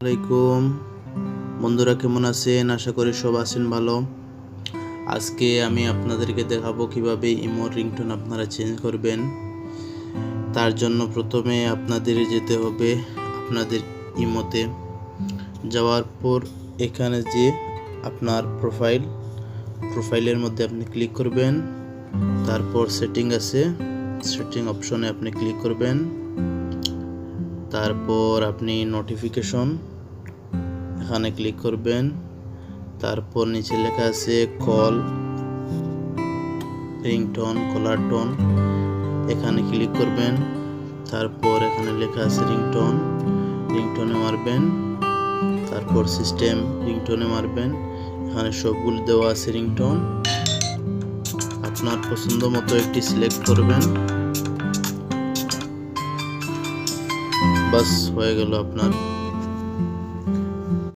আসসালামাইকুম বন্ধুরা, কেমন আছেন? আশা করি সব আছেন ভালো। আজকে আমি আপনাদেরকে দেখাবো কিভাবে ইমোর রিংটোন আপনারা চেঞ্জ করবেন। তার জন্য প্রথমে আপনাদের যেতে হবে আপনাদের ইমোতে। যাওয়ার পর এখানে যে আপনার প্রোফাইলের মধ্যে আপনি ক্লিক করবেন। তারপর সেটিং আছে, সেটিং অপশনে আপনি ক্লিক করবেন। তারপর আপনি নোটিফিকেশন এখানে ক্লিক করবেন। তারপর নিচে লেখা আছে কল, রিংটোন, কলার টোন, এখানে ক্লিক করবেন। তারপর এখানে লেখা আছে রিংটোনে মারবেন। তারপর সিস্টেম রিংটোনে মারবেন। এখানে সবগুলো দেওয়া আছে রিংটোন। আপনার পছন্দ মতো একটি সিলেক্ট করবেন। বাস হয়ে গেল আপনার